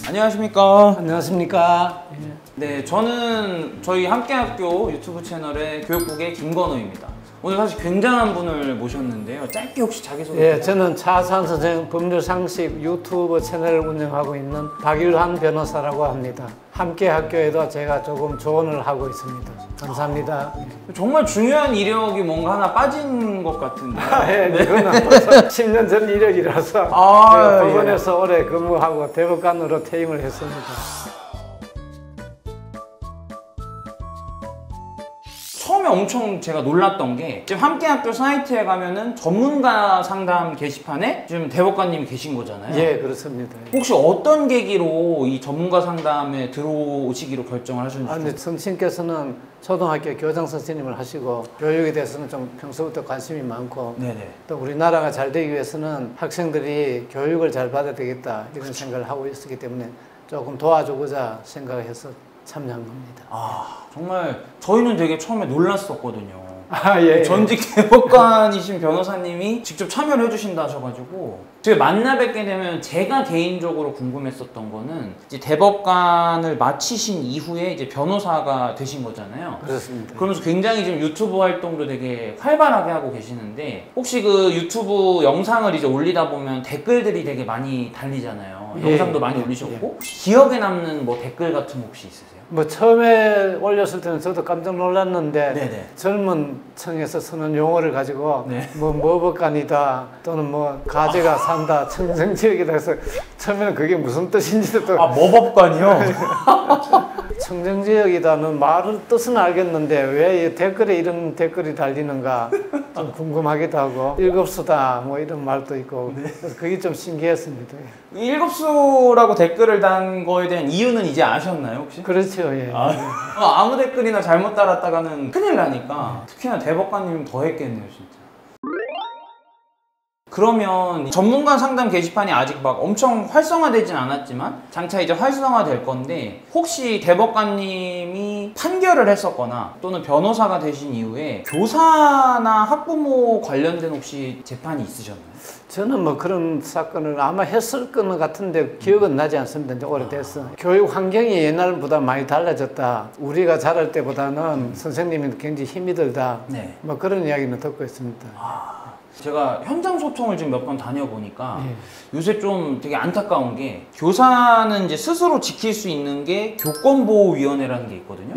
안녕하십니까. 안녕하십니까. 네, 저는 저희 함께학교 유튜브 채널의 교육국의 김건호입니다. 오늘 사실 굉장한 분을 모셨는데요. 짧게 혹시 자기소개 예, 저는 차산 선생 법률상식 유튜브 채널을 운영하고 있는 박일환 변호사라고 합니다. 함께학교에도 제가 조금 조언을 하고 있습니다. 감사합니다. 정말 중요한 이력이 뭔가 하나 빠진 것 같은데. 예, 이거는 벌써 10년 전 이력이라서 제가 법원에서 오래 근무하고 대법관으로 퇴임을 했습니다. 처음에 엄청 제가 놀랐던 게 지금 함께학교 사이트에 가면은 전문가 상담 게시판에 지금 대법관님이 계신 거잖아요. 예, 그렇습니다. 혹시 어떤 계기로 이 전문가 상담에 들어오시기로 결정을 하셨는지? 근데 선생님께서는 초등학교 교장 선생님을 하시고 교육에 대해서는 좀 평소부터 관심이 많고 네네. 또 우리나라가 잘 되기 위해서는 학생들이 교육을 잘 받아야 되겠다 이런 생각을 하고 있었기 때문에 조금 도와주고자 생각해서 참여한 겁니다. 정말 저희는 되게 처음에 놀랐었거든요. 예. 전직 대법관이신 변호사님이 직접 참여를 해주신다 하셔가지고 제가 만나 뵙게 되면 제가 개인적으로 궁금했었던 거는 이제 대법관을 마치신 이후에 이제 변호사가 되신 거잖아요. 그렇습니다. 그러면서 굉장히 지금 유튜브 활동도 되게 활발하게 하고 계시는데 혹시 그 유튜브 영상을 이제 올리다 보면 댓글들이 되게 많이 달리잖아요. 영상도 많이 올리셨고 기억에 남는 뭐 댓글 같은 거 혹시 있으세요? 뭐 처음에 올렸을 때는 저도 깜짝 놀랐는데 네네. 젊은 층에서 쓰는 용어를 가지고 네. 뭐 머벅간이다 또는 뭐 가재가 산다 청정지역이다 해서 처음에는 그게 무슨 뜻인지도 또 머법관이요? 청정지역이다는 말을 뜻은 알겠는데 왜 이 댓글에 이런 댓글이 달리는가 좀 궁금하기도 하고 일급수다 뭐 이런 말도 있고 그래서 그게 좀 신기했습니다. 일급수라고 댓글을 단 거에 대한 이유는 이제 아셨나요 혹시? 그렇죠. 예. 아무 댓글이나 잘못 달았다가는 큰일 나니까 특히나 대법관님은 더 했겠네요 진짜. 그러면 전문가 상담 게시판이 아직 막 엄청 활성화되진 않았지만 장차 이제 활성화될 건데 혹시 대법관님이 판결을 했었거나 또는 변호사가 되신 이후에 교사나 학부모 관련된 혹시 재판이 있으셨나요? 저는 뭐 그런 사건을 아마 했을 것 같은데 기억은 나지 않습니다. 이제 오래됐어. 교육 환경이 옛날보다 많이 달라졌다. 우리가 자랄 때보다는 선생님이 굉장히 힘이 들다. 네. 뭐 그런 이야기는 듣고 있습니다. 제가 현장 소통을 지금 몇 번 다녀보니까 요새 좀 되게 안타까운 게 교사는 이제 스스로 지킬 수 있는 게 교권보호위원회라는 게 있거든요.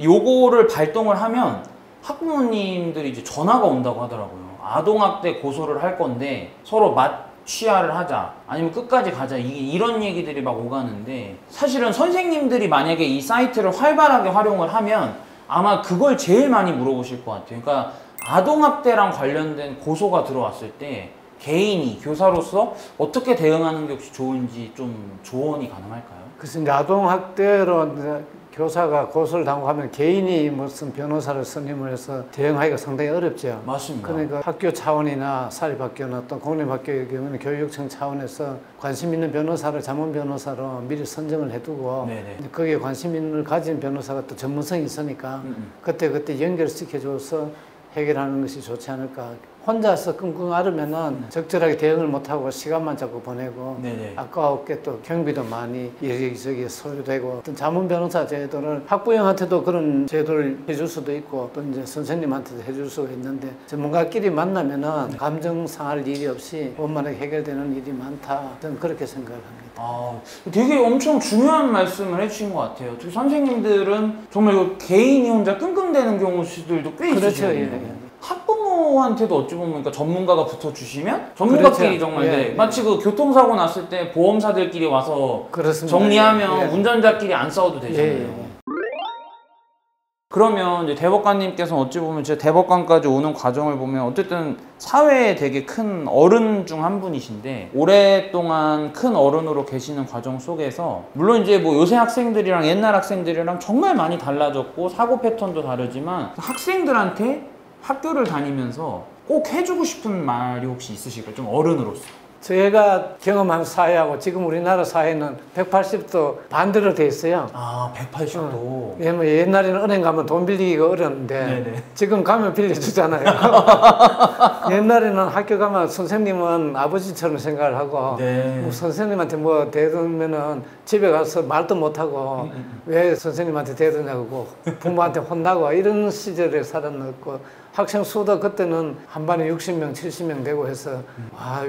요거를 발동을 하면 학부모님들이 이제 전화가 온다고 하더라고요. 아동학대 고소를 할 건데 서로 취하를 하자 아니면 끝까지 가자 이런 얘기들이 막 오가는데 사실은 선생님들이 만약에 이 사이트를 활발하게 활용을 하면 아마 그걸 제일 많이 물어보실 것 같아요. 그러니까 아동학대랑 관련된 고소가 들어왔을 때 개인이 교사로서 어떻게 대응하는 게 혹시 좋은지 좀 조언이 가능할까요? 그래서 이제 아동학대로 이제 교사가 고소를 당하면 개인이 무슨 변호사를 선임을 해서 대응하기가 상당히 어렵죠. 맞습니다. 그러니까 학교 차원이나 사립학교나 또 공립학교의 경우는 교육청 차원에서 관심 있는 변호사를 자문 변호사로 미리 선정을 해두고 거기에 관심을 가진 변호사가 또 전문성이 있으니까 그때 연결시켜줘서 해결하는 것이 좋지 않을까. 혼자서 끙끙 앓으면은 적절하게 대응을 못하고 시간만 자꾸 보내고 아까웠게 또 경비도 많이 여기저기 소요되고 어떤 자문 변호사 제도를 학부형한테도 그런 제도를 해줄 수도 있고 또 이제 선생님한테도 해줄 수가 있는데 전문가끼리 만나면은 감정 상할 일이 없이 원만하게 해결되는 일이 많다. 저는 그렇게 생각을 합니다. 되게 엄청 중요한 말씀을 해주신 것 같아요. 특히 선생님들은 정말 개인이 혼자 끙끙대는 경우들도 꽤 있으시거든요. 학부모한테도 어찌 보면 그러니까 전문가가 붙어주시면 전문가끼리 정말 마치 그 교통사고 났을 때 보험사들끼리 와서 정리하면 운전자끼리 안 싸워도 되잖아요. 그러면 이제 대법관님께서 어찌 보면 제 대법관까지 오는 과정을 보면 어쨌든 사회에 되게 큰 어른 중 한 분이신데 오랫동안 큰 어른으로 계시는 과정 속에서 물론 이제 뭐 요새 학생들이랑 옛날 학생들이랑 정말 많이 달라졌고 사고 패턴도 다르지만 학생들한테 학교를 다니면서 꼭 해주고 싶은 말이 혹시 있으실까요? 좀 어른으로서. 제가 경험한 사회하고 지금 우리나라 사회는 180도 반대로 돼 있어요. 아, 180도. 왜냐면 옛날에는 은행 가면 돈 빌리기가 어려웠는데 네네. 지금 가면 빌려주잖아요. 옛날에는 학교 가면 선생님은 아버지처럼 생각을 하고 네. 뭐 선생님한테 뭐 대들면은 집에 가서 말도 못하고 왜 선생님한테 대드냐고 부모한테 혼나고 이런 시절에 살았고 학생 수도 그때는 한 반에 60명, 70명 되고 해서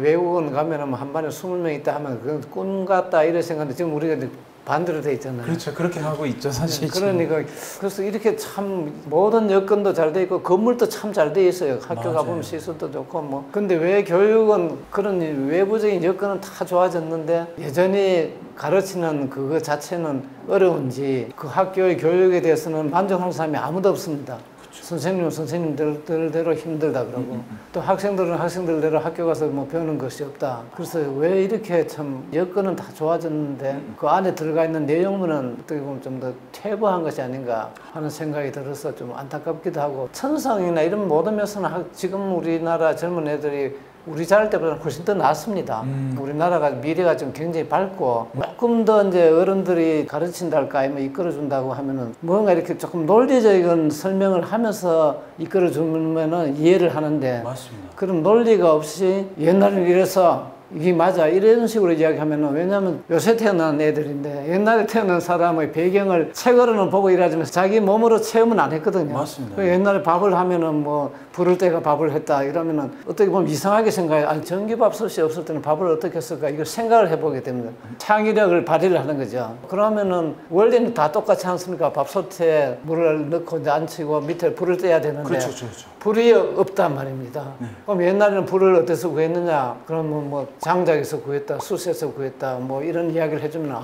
외국은 가면은 한 반에 20명 있다 하면 그건 꿈 같다 이런 생각인데 지금 우리가 이제 반대로 돼 있잖아요. 그렇죠. 그렇게 하고 있죠, 사실. 그러니까 그래서 이렇게 참 모든 여건도 잘 돼 있고 건물도 참 잘 돼 있어요. 학교 가보면 시설도 좋고 뭐. 근데 왜 교육은 그런 외부적인 여건은 다 좋아졌는데 여전히 가르치는 그거 자체는 어려운지 그 학교의 교육에 대해서는 만족하는 사람이 아무도 없습니다. 선생님은 선생님들대로 힘들다 그러고 또 학생들은 학생들대로 학교 가서 뭐 배우는 것이 없다. 그래서 왜 이렇게 참 여건은 다 좋아졌는데 그 안에 들어가 있는 내용물은 어떻게 보면 좀 더 퇴보한 것이 아닌가 하는 생각이 들어서 좀 안타깝기도 하고 천성이나 이런 모든 면에서는 지금 우리나라 젊은 애들이 우리 자랄 때보다 훨씬 더 낫습니다. 우리나라가 미래가 좀 굉장히 밝고 조금 더 이제 어른들이 가르친달까 아니면 이끌어준다고 하면은 뭔가 이렇게 조금 논리적인 설명을 하면서 이끌어주면은 이해를 하는데 맞습니다. 그런 논리가 없이 옛날에는 이래서 이게 맞아 이런 식으로 이야기하면은 왜냐하면 요새 태어난 애들인데 옛날에 태어난 사람의 배경을 책으로는 보고 일하지만 자기 몸으로 체험은 안 했거든요. 맞습니다. 옛날에 밥을 하면은 뭐 부를 때가 밥을 했다 이러면은 어떻게 보면 이상하게 생각해. 아니 전기밥솥이 없을 때는 밥을 어떻게 했을까 이걸 생각을 해보게 됩니다. 창의력을 발휘를 하는 거죠. 그러면은 원리는 다 똑같지 않습니까? 밥솥에 물을 넣고 이제 앉히고 밑에 불을 떼야 되는데 그렇죠. 불이 없단 말입니다. 그럼 옛날에는 불을 어디서 구했느냐? 그러면 뭐 장작에서 구했다, 숯에서 구했다, 뭐 이런 이야기를 해주면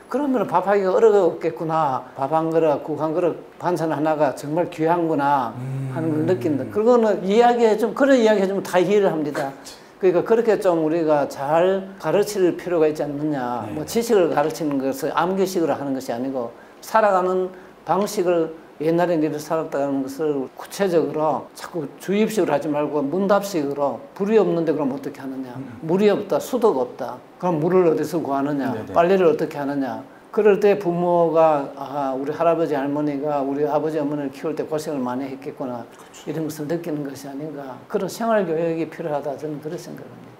그러면 밥하기가 어렵겠구나. 밥 한 그릇, 국 한 그릇, 반찬 하나가 정말 귀한구나 하는 걸 느낀다. 그거는 그런 이야기 해주면 다 이해를 합니다. 그러니까 그렇게 좀 우리가 잘 가르칠 필요가 있지 않느냐. 뭐 지식을 가르치는 것을 암기식으로 하는 것이 아니고 살아가는 방식을 옛날에 이렇게 살았다는 것을 구체적으로 자꾸 주입식으로 하지 말고 문답식으로 불이 없는데 그럼 어떻게 하느냐. 물이 없다, 수도가 없다. 그럼 물을 어디서 구하느냐. 빨래를 어떻게 하느냐. 그럴 때 부모가 우리 할아버지 할머니가 우리 아버지 어머니를 키울 때 고생을 많이 했겠구나. 이런 것을 느끼는 것이 아닌가. 그런 생활교육이 필요하다 저는 그렇게 생각합니다.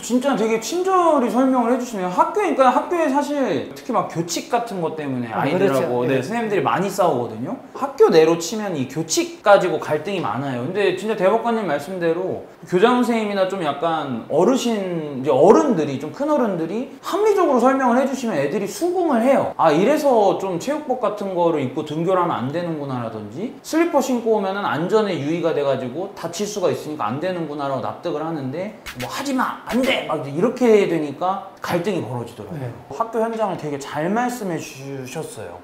진짜 되게 친절히 설명을 해주시네요. 그러니까 학교에 사실 특히 막 교칙 같은 것 때문에 아이들하고 그렇죠. 선생님들이 많이 싸우거든요. 학교 내로 치면 이 교칙 가지고 갈등이 많아요. 근데 진짜 대법관님 말씀대로 교장 선생님이나 좀 약간 어른들이 좀 큰 어른들이 합리적으로 설명을 해주시면 애들이 수긍을 해요. 이래서 좀 체육복 같은 거를 입고 등교를 하면 안 되는구나 라든지 슬리퍼 신고 오면은 안전에 유의가 돼가지고 다칠 수가 있으니까 안 되는구나 라고 납득을 하는데 뭐 하지마! 안 돼! 막 이렇게 되니까 갈등이 벌어지더라고요. 학교 현장을 되게 잘 말씀해 주셨어요.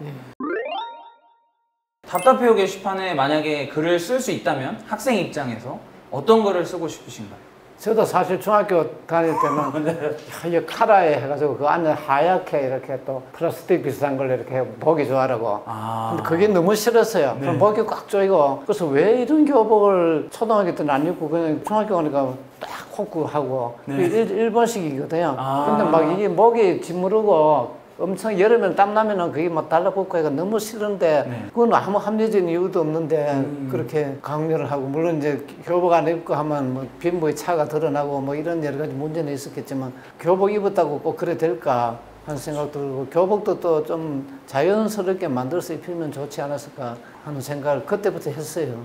답답해요 게시판에 만약에 글을 쓸 수 있다면 학생 입장에서 어떤 글을 쓰고 싶으신가요? 저도 사실 중학교 다닐 때는 이 카라에 해가지고 그 안에 하얗게 이렇게 또 플라스틱 비슷한 걸 이렇게 보기 좋아하고 근데 그게 너무 싫었어요. 그럼 보기 꽉 조이고 그래서 왜 이런 교복을 초등학교 때는 안 입고 그냥 중학교 가니까 딱 콕고 하고 일본식이거든요. 근데 막 이게 목이 짓무르고 엄청 여름에 땀나면은 그게 막 달라붙고 해가 너무 싫은데 그건 아무 합리적인 이유도 없는데 그렇게 강요를 하고 물론 이제 교복 안 입고 하면 뭐 빈부의 차가 드러나고 뭐 이런 여러 가지 문제는 있었겠지만 교복 입었다고 꼭 그래 될까 하는 생각도 들고 교복도 또 좀 자연스럽게 만들어서 입히면 좋지 않았을까 하는 생각을 그때부터 했어요.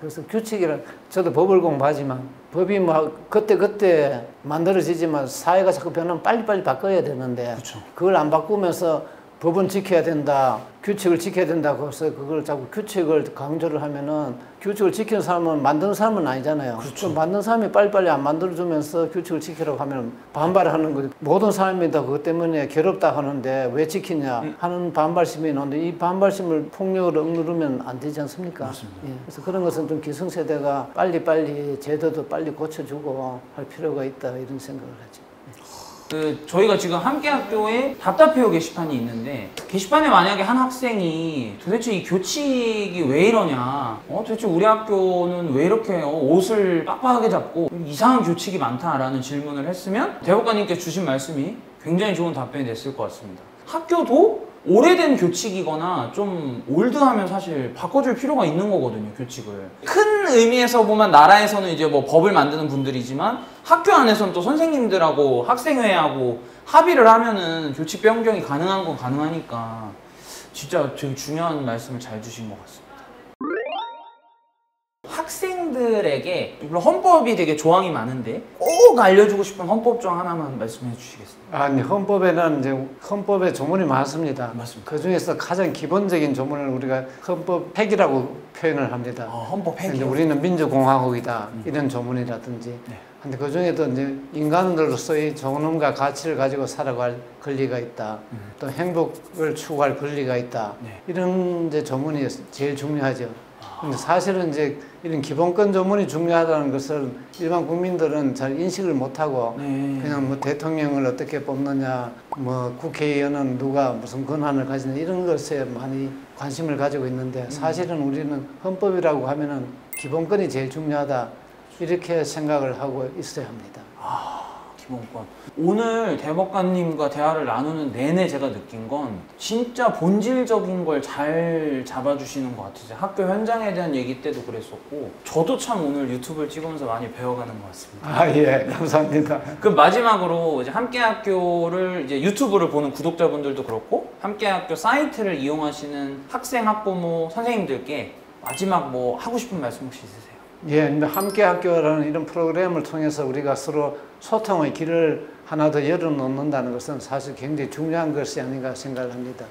그래서 규칙이란 저도 법을 공부하지만 법이 뭐 그때 만들어지지만 사회가 자꾸 변하면 빨리빨리 바꿔야 되는데 그걸 안 바꾸면서 법은 지켜야 된다, 규칙을 지켜야 된다고 해서 그걸 자꾸 규칙을 강조를 하면은 규칙을 지키는 사람은 만드는 사람은 아니잖아요. 만든 사람이 빨리빨리 안 만들어주면서 규칙을 지키라고 하면 반발을 하는 거죠. 모든 사람이 다 그것 때문에 괴롭다 하는데 왜 지키냐 하는 반발심이 있는데 이 반발심을 폭력으로 억누르면 안 되지 않습니까? 그래서 그런 것은 좀 기성세대가 빨리빨리 제도도 빨리 고쳐주고 할 필요가 있다 이런 생각을 하죠. 저희가 지금 함께학교에 답답해요 게시판이 있는데, 게시판에 만약에 한 학생이 도대체 이 교칙이 왜 이러냐, 도대체 우리 학교는 왜 이렇게 옷을 빡빡하게 잡고 이상한 교칙이 많다라는 질문을 했으면 대법관님께 주신 말씀이 굉장히 좋은 답변이 됐을 것 같습니다. 학교도 오래된 교칙이거나 좀 올드하면 사실 바꿔줄 필요가 있는 거거든요, 교칙을. 큰 의미에서 보면 나라에서는 이제 뭐 법을 만드는 분들이지만 학교 안에서는 또 선생님들하고 학생회하고 합의를 하면은 교칙 변경이 가능한 건 가능하니까 진짜 되게 중요한 말씀을 잘 주신 것 같습니다. 학생들에게, 물론 헌법이 되게 조항이 많은데 꼭 알려주고 싶은 헌법 조항 하나만 말씀해 주시겠습니까? 아니, 헌법에는 이제 헌법에 조문이 많습니다. 맞습니다. 그 중에서 가장 기본적인 조문을 우리가 헌법 획이라고 표현을 합니다. 헌법 획이. 우리는 민주공화국이다 이런 조문이라든지. 네. 근데 그 중에도 이제 인간으로서의 존엄과 가치를 가지고 살아갈 권리가 있다. 또 행복을 추구할 권리가 있다. 네. 이런 이제 조문이 제일 중요하죠. 근데 사실은 이제 이런 기본권 조문이 중요하다는 것을 일반 국민들은 잘 인식을 못하고 그냥 뭐 대통령을 어떻게 뽑느냐, 뭐 국회의원은 누가 무슨 권한을 가지냐 이런 것에 많이 관심을 가지고 있는데, 사실은 우리는 헌법이라고 하면은 기본권이 제일 중요하다 이렇게 생각을 하고 있어야 합니다. 기본권. 오늘 대법관님과 대화를 나누는 내내 제가 느낀 건 진짜 본질적인 걸 잘 잡아주시는 것 같으세요. 학교 현장에 대한 얘기 때도 그랬었고, 저도 참 오늘 유튜브를 찍으면서 많이 배워가는 것 같습니다. 예, 감사합니다. 그럼 마지막으로 이제 함께학교를 이제 유튜브를 보는 구독자분들도 그렇고 함께학교 사이트를 이용하시는 학생, 학부모, 선생님들께 마지막 뭐 하고 싶은 말씀 혹시 있으세요? 예, 함께학교라는 이런 프로그램을 통해서 우리가 서로 소통의 길을 하나 더 열어놓는다는 것은 사실 굉장히 중요한 것이 아닌가 생각을 합니다.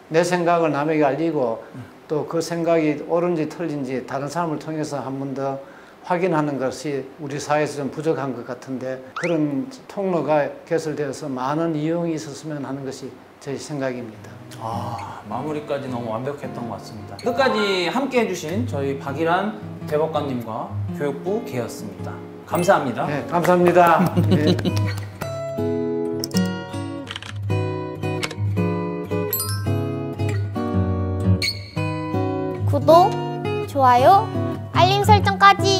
내 생각을 남에게 알리고 또 그 생각이 옳은지 틀린지 다른 사람을 통해서 한 번 더 확인하는 것이 우리 사회에서 좀 부족한 것 같은데, 그런 통로가 개설되어서 많은 이용이 있었으면 하는 것이 제 생각입니다. 마무리까지 너무 완벽했던 것 같습니다. 끝까지 함께 해주신 저희 박일환 대법관님과 교육부 개였습니다. 감사합니다. 네, 감사합니다. 네. 구독, 좋아요, 알림 설정까지.